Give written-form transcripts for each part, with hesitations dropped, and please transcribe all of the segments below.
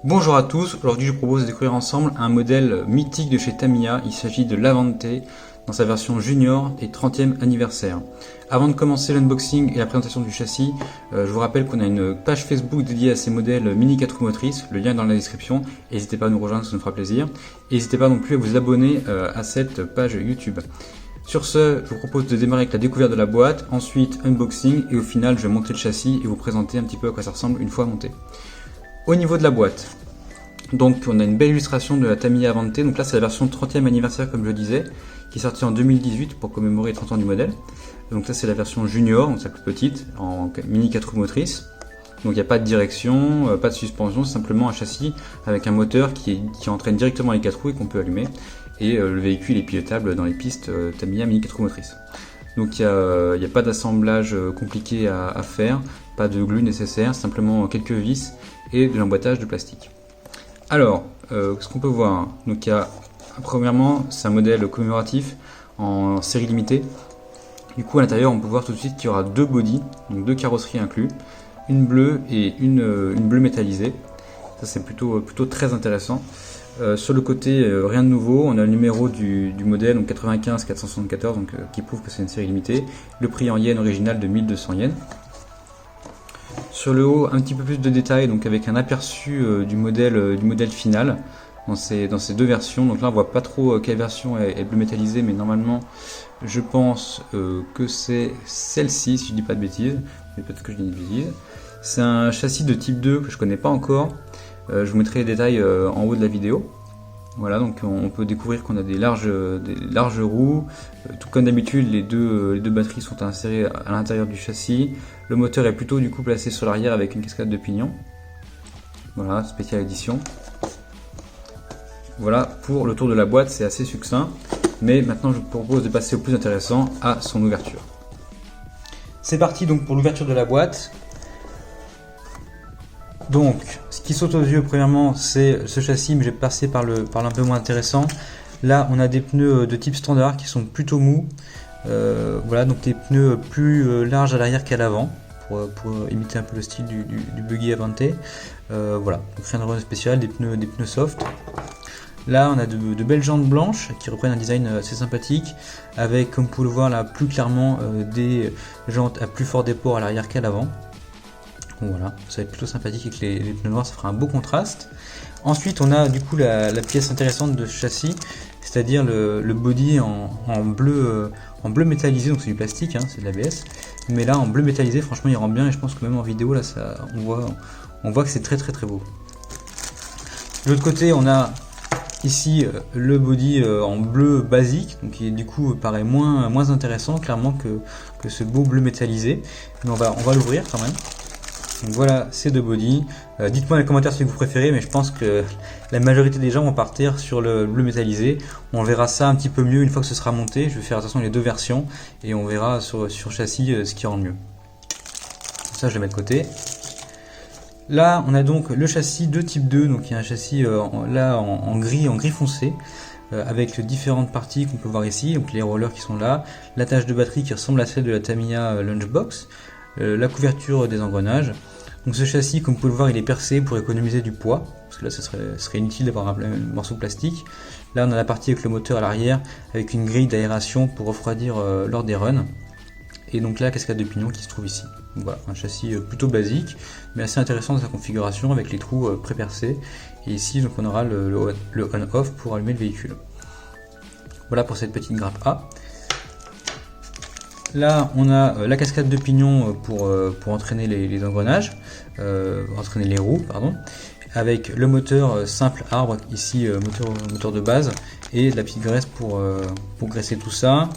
Bonjour à tous, aujourd'hui je vous propose de découvrir ensemble un modèle mythique de chez Tamiya. Il s'agit de l'Avante dans sa version junior et 30e anniversaire. Avant de commencer l'unboxing et la présentation du châssis, je vous rappelle qu'on a une page Facebook dédiée à ces modèles mini 4 roues motrices, le lien est dans la description, n'hésitez pas à nous rejoindre, ça nous fera plaisir. Et n'hésitez pas non plus à vous abonner à cette page YouTube. Sur ce, je vous propose de démarrer avec la découverte de la boîte, ensuite unboxing et au final je vais monter le châssis et vous présenter un petit peu à quoi ça ressemble une fois monté. Au niveau de la boîte, donc on a une belle illustration de la Tamiya Avante, donc là c'est la version 30e anniversaire comme je le disais, qui est sortie en 2018 pour commémorer les 30 ans du modèle. Donc là c'est la version junior, donc c'est la plus petite, en mini 4 roues motrices. Donc il n'y a pas de direction, pas de suspension, c'est simplement un châssis avec un moteur qui entraîne directement les 4 roues et qu'on peut allumer. Et le véhicule est pilotable dans les pistes Tamiya mini 4 roues motrices. Donc il n'y a pas d'assemblage compliqué à faire, pas de glue nécessaire, simplement quelques vis et de l'emboîtage de plastique. Alors, ce qu'on peut voir, donc il y a, premièrement, c'est un modèle commémoratif en série limitée. Du coup, à l'intérieur, on peut voir tout de suite qu'il y aura deux bodies, donc deux carrosseries inclus, une bleue et une bleue métallisée. Ça, c'est plutôt très intéressant. Sur le côté, rien de nouveau, on a le numéro du modèle, donc 95 474, donc, qui prouve que c'est une série limitée. Le prix en yens original de 1200 yens. Sur le haut, un petit peu plus de détails, donc avec un aperçu du modèle final dans ces deux versions. Donc là, on voit pas trop quelle version est bleu métallisée, mais normalement, je pense que c'est celle-ci, si je dis pas de bêtises. Mais peut-être que je dis une bêtise. C'est un châssis de type 2 que je connais pas encore. Je vous mettrai les détails en haut de la vidéo. Voilà, donc on peut découvrir qu'on a des larges roues. Tout comme d'habitude, les deux batteries sont insérées à l'intérieur du châssis. Le moteur est plutôt du coup placé sur l'arrière avec une cascade de pignon. Voilà, spéciale édition. Voilà, pour le tour de la boîte, c'est assez succinct. Mais maintenant, je vous propose de passer au plus intéressant, à son ouverture. C'est parti donc pour l'ouverture de la boîte. Donc, ce qui saute aux yeux, premièrement, c'est ce châssis, mais je vais passer par l'un peu moins intéressant. Là, on a des pneus de type standard qui sont plutôt mous. Voilà, donc des pneus plus larges à l'arrière qu'à l'avant, pour imiter un peu le style du buggy Avante. Voilà, donc rien de vraiment spécial, des pneus soft. Là, on a de belles jantes blanches qui reprennent un design assez sympathique, avec, comme vous pouvez le voir là, plus clairement des jantes à plus fort dépôt à l'arrière qu'à l'avant. Voilà, ça va être plutôt sympathique avec les pneus noirs, ça fera un beau contraste. Ensuite, on a du coup la pièce intéressante de ce châssis, c'est-à-dire le body en bleu métallisé, donc c'est du plastique, hein, c'est de l'ABS. Mais là, en bleu métallisé, franchement, il rend bien et je pense que même en vidéo, là, on voit que c'est très bon. De l'autre côté, on a ici le body en bleu basique, donc qui du coup paraît moins intéressant clairement que ce beau bleu métallisé. Mais on va l'ouvrir quand même. Donc voilà ces deux bodies. Dites-moi dans les commentaires si vous préférez, mais je pense que la majorité des gens vont partir sur le bleu métallisé. On verra ça un petit peu mieux une fois que ce sera monté. Je vais faire attention les deux versions et on verra sur châssis ce qui rend mieux. Ça je vais mettre de côté. Là on a donc le châssis de type 2, donc il y a un châssis en gris foncé. Avec différentes parties qu'on peut voir ici, donc les rollers qui sont là, l'attache de batterie qui ressemble à celle de la Tamiya Lunchbox, la couverture des engrenages. Donc ce châssis, comme vous pouvez le voir, il est percé pour économiser du poids, parce que là ce serait inutile d'avoir un morceau de plastique. Là on a la partie avec le moteur à l'arrière, avec une grille d'aération pour refroidir lors des runs. Et donc là la cascade de pignon qui se trouve ici. Donc voilà, un châssis plutôt basique, mais assez intéressant dans sa configuration avec les trous pré-percés. Et ici donc on aura le on-off pour allumer le véhicule. Voilà pour cette petite grappe A. Là, on a la cascade de pignon pour entraîner les engrenages, entraîner les roues, pardon, avec le moteur simple arbre, ici moteur de base, et la petite graisse pour graisser tout ça.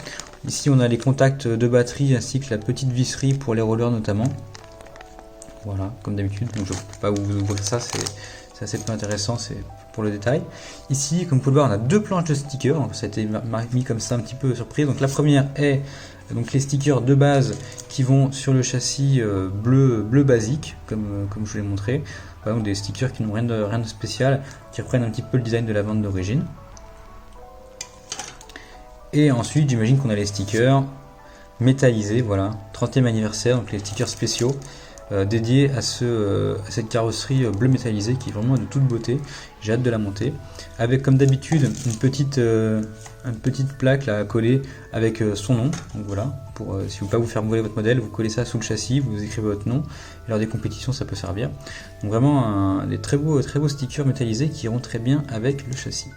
Ici, on a les contacts de batterie ainsi que la petite visserie pour les rollers notamment. Voilà, comme d'habitude, donc je ne peux pas vous ouvrir ça, c'est assez peu intéressant, c'est pour le détail. Ici, comme vous pouvez le voir, on a deux planches de stickers, donc ça a été mis comme ça un petit peu surprise. Donc la première est donc les stickers de base qui vont sur le châssis bleu basique, comme je vous l'ai montré. Voilà, donc des stickers qui n'ont rien de spécial, qui reprennent un petit peu le design de la Avante d'origine. Et ensuite, j'imagine qu'on a les stickers métallisés, voilà, 30e anniversaire, donc les stickers spéciaux. dédié à cette carrosserie bleu métallisé qui est vraiment de toute beauté. J'ai hâte de la monter. Avec comme d'habitude une petite plaque là, à coller avec son nom. Donc voilà, pour si vous ne voulez pas vous faire voler votre modèle, vous collez ça sous le châssis, vous écrivez votre nom. Et lors des compétitions, ça peut servir. Donc vraiment des très beaux stickers métallisés qui iront très bien avec le châssis.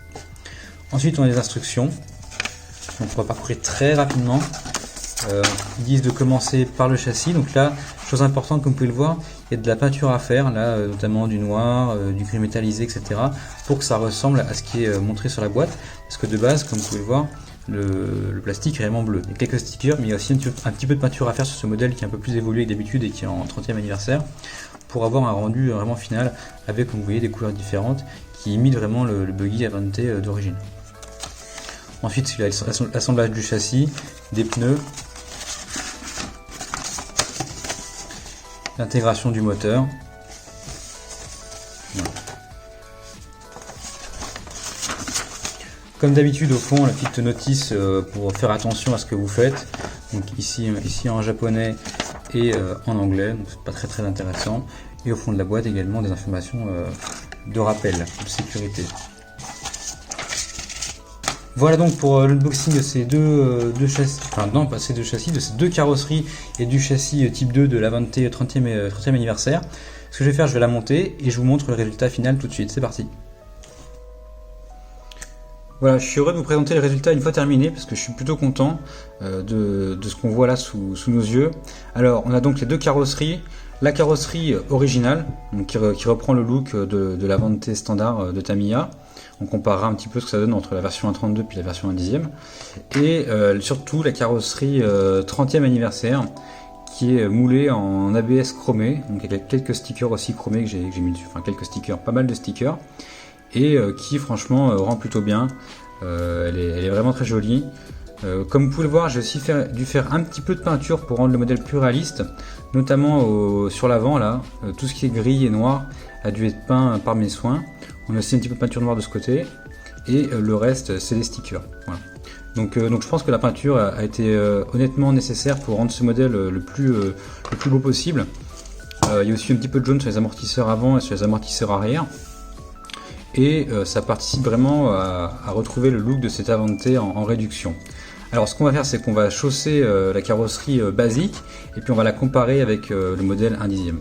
Ensuite, on a les instructions. Donc on va parcourir très rapidement. Ils disent de commencer par le châssis. Donc là, chose importante, comme vous pouvez le voir, il y a de la peinture à faire, là, notamment du noir, du gris métallisé, etc. pour que ça ressemble à ce qui est montré sur la boîte. Parce que de base, comme vous pouvez le voir, le plastique est vraiment bleu. Il y a quelques stickers, mais il y a aussi un petit peu de peinture à faire sur ce modèle qui est un peu plus évolué que d'habitude et qui est en 30e anniversaire, pour avoir un rendu vraiment final avec, comme vous voyez, des couleurs différentes qui imitent vraiment le buggy Avante d'origine. Ensuite, il y a l'assemblage du châssis, des pneus, l'intégration du moteur. Voilà. Comme d'habitude, au fond, la petite notice pour faire attention à ce que vous faites. Donc ici en japonais et en anglais, donc c'est pas très intéressant. Et au fond de la boîte également des informations de rappel, de sécurité. Voilà donc pour l'unboxing de ces deux châssis, enfin non pas ces deux châssis, de ces deux carrosseries et du châssis type 2 de l'Avante 30e anniversaire. Ce que je vais faire, je vais la monter et je vous montre le résultat final tout de suite. C'est parti. Voilà, je suis heureux de vous présenter le résultat une fois terminé parce que je suis plutôt content de ce qu'on voit là sous nos yeux. Alors on a donc les deux carrosseries. La carrosserie originale, donc qui reprend le look de l'Avante standard de Tamiya. On comparera un petit peu ce que ça donne entre la version 1.32 puis la version 1/10. Et surtout la carrosserie 30e anniversaire qui est moulée en ABS chromé. Donc il y a quelques stickers aussi chromés que j'ai mis dessus. Enfin quelques stickers, pas mal de stickers. Et qui franchement rend plutôt bien. Elle est vraiment très jolie. Comme vous pouvez le voir, j'ai aussi dû faire un petit peu de peinture pour rendre le modèle plus réaliste, notamment sur l'avant là, tout ce qui est gris et noir a dû être peint par mes soins. On a aussi un petit peu de peinture noire de ce côté, et le reste c'est des stickers. Voilà. Donc je pense que la peinture a été honnêtement nécessaire pour rendre ce modèle le plus beau possible. Il y a aussi un petit peu de jaune sur les amortisseurs avant et sur les amortisseurs arrière. Et ça participe vraiment à retrouver le look de cette Avante en réduction. Alors ce qu'on va faire, c'est qu'on va chausser la carrosserie basique et puis on va la comparer avec le modèle 1/10.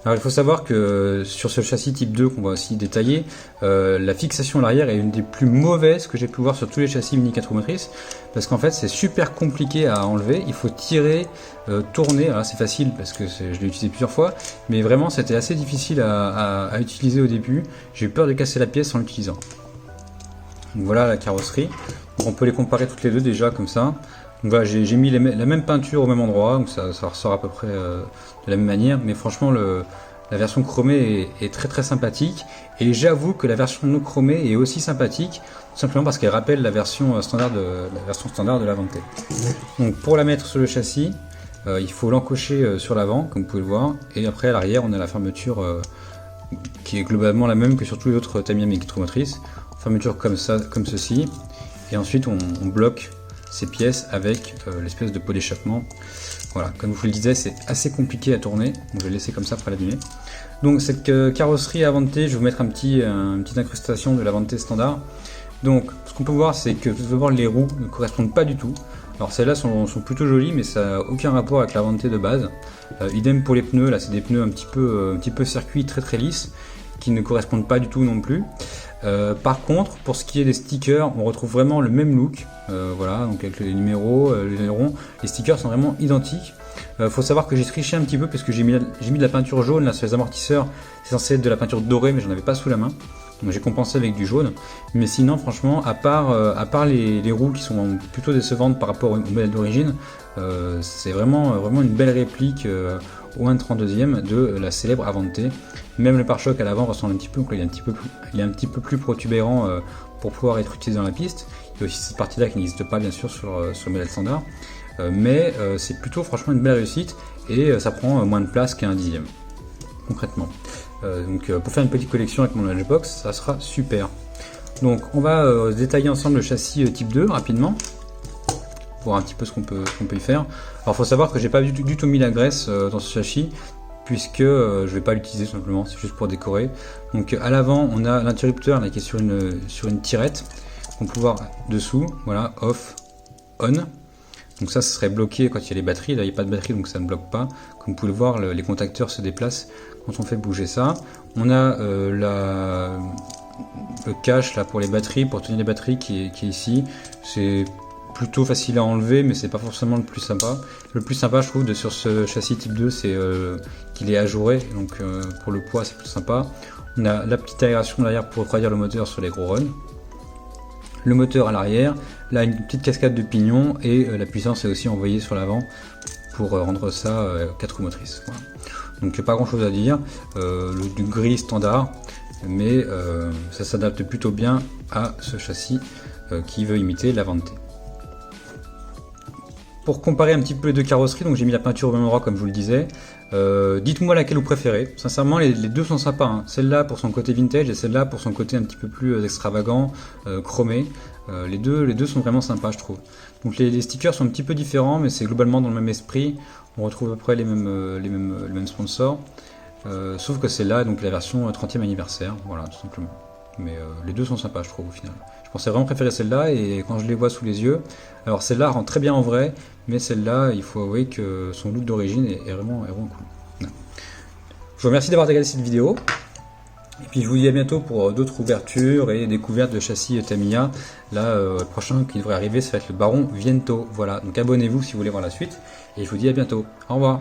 Alors il faut savoir que sur ce châssis type 2 qu'on va aussi détailler, la fixation à l'arrière est une des plus mauvaises que j'ai pu voir sur tous les châssis Mini 4 roues motrices, parce qu'en fait c'est super compliqué à enlever, il faut tirer, tourner. Alors c'est facile parce que je l'ai utilisé plusieurs fois, mais vraiment c'était assez difficile à utiliser au début, j'ai eu peur de casser la pièce en l'utilisant. Donc voilà la carrosserie, donc on peut les comparer toutes les deux déjà comme ça. Donc voilà, j'ai mis la même peinture au même endroit, donc ça ressort à peu près de la même manière, mais franchement la version chromée est très sympathique, et j'avoue que la version non chromée est aussi sympathique, tout simplement parce qu'elle rappelle la version standard de l'Avante. Donc pour la mettre sur le châssis, il faut l'encocher sur l'avant, comme vous pouvez le voir, et après à l'arrière on a la fermeture qui est globalement la même que sur tous les autres Tamiya Mini 4 roues motrices, fermeture comme ça, comme ceci, et ensuite on bloque ces pièces avec l'espèce de pot d'échappement. Voilà, comme je vous le disais, c'est assez compliqué à tourner, donc je vais le laisser comme ça pour l'abîmer. Donc cette carrosserie Avante, je vais vous mettre une petite incrustation de l'Avante standard. Donc ce qu'on peut voir, c'est que tout d'abord les roues ne correspondent pas du tout. Alors celles-là sont plutôt jolies, mais ça n'a aucun rapport avec l'Avante de base. Idem pour les pneus, là c'est des pneus un petit peu circuit très lisses, qui ne correspondent pas du tout non plus. Par contre, pour ce qui est des stickers, on retrouve vraiment le même look. Voilà, donc avec les numéros, les ailerons, les stickers sont vraiment identiques. Faut savoir que j'ai triché un petit peu parce que j'ai mis de la peinture jaune là sur les amortisseurs. C'est censé être de la peinture dorée, mais j'en avais pas sous la main. Donc j'ai compensé avec du jaune. Mais sinon, franchement, à part les roues qui sont plutôt décevantes par rapport au modèle d'origine, c'est vraiment une belle réplique au 1/32e de la célèbre Avante. Même le pare-choc à l'avant ressemble un petit peu, donc il est un petit peu plus protubérant pour pouvoir être utilisé dans la piste. Il y a aussi cette partie-là qui n'existe pas bien sûr sur le modèle standard, mais c'est plutôt franchement une belle réussite, et ça prend moins de place qu'un 1/10e concrètement. Donc pour faire une petite collection avec mon lunchbox, ça sera super. Donc on va détailler ensemble le châssis type 2 rapidement. voir un petit peu ce qu'on peut y faire. Alors faut savoir que j'ai pas du tout mis la graisse dans ce châssis, puisque je vais pas l'utiliser simplement, c'est juste pour décorer. Donc à l'avant on a l'interrupteur là qui est sur une tirette, qu'on peut voir dessous, voilà, off, on. Donc ça serait bloqué quand il y a les batteries, là il n'y a pas de batterie donc ça ne bloque pas. Comme vous pouvez le voir, les contacteurs se déplacent quand on fait bouger ça. On a le cache là pour les batteries, pour tenir les batteries qui est ici. C'est plutôt facile à enlever, mais c'est pas forcément le plus sympa. Le plus sympa je trouve sur ce châssis type 2, c'est qu'il est ajouré, donc pour le poids c'est plus sympa. On a la petite aération derrière pour refroidir le moteur sur les gros runs. Le moteur à l'arrière, là une petite cascade de pignon et la puissance est aussi envoyée sur l'avant pour rendre ça 4 roues motrices. Voilà. Donc pas grand chose à dire, du gris standard, mais ça s'adapte plutôt bien à ce châssis qui veut imiter l'Avante. Pour comparer un petit peu les deux carrosseries, donc j'ai mis la peinture au même endroit comme je vous le disais. Dites-moi laquelle vous préférez. Sincèrement, les deux sont sympas, hein. Celle-là pour son côté vintage et celle-là pour son côté un petit peu plus extravagant, chromé. Les deux sont vraiment sympas, je trouve. Donc les stickers sont un petit peu différents, mais c'est globalement dans le même esprit. On retrouve à peu près les mêmes sponsors. Sauf que celle-là, donc la version 30e anniversaire, voilà, tout simplement. Mais les deux sont sympas, je trouve, au final. Je pensais vraiment préférer celle-là, et quand je les vois sous les yeux, alors celle-là rend très bien en vrai, mais celle-là, il faut avouer que son look d'origine est vraiment cool. Non. Je vous remercie d'avoir regardé cette vidéo, et puis je vous dis à bientôt pour d'autres ouvertures et découvertes de châssis Tamiya. Là, le prochain qui devrait arriver, ça va être le Baron Viento. Voilà, donc abonnez-vous si vous voulez voir la suite, et je vous dis à bientôt. Au revoir.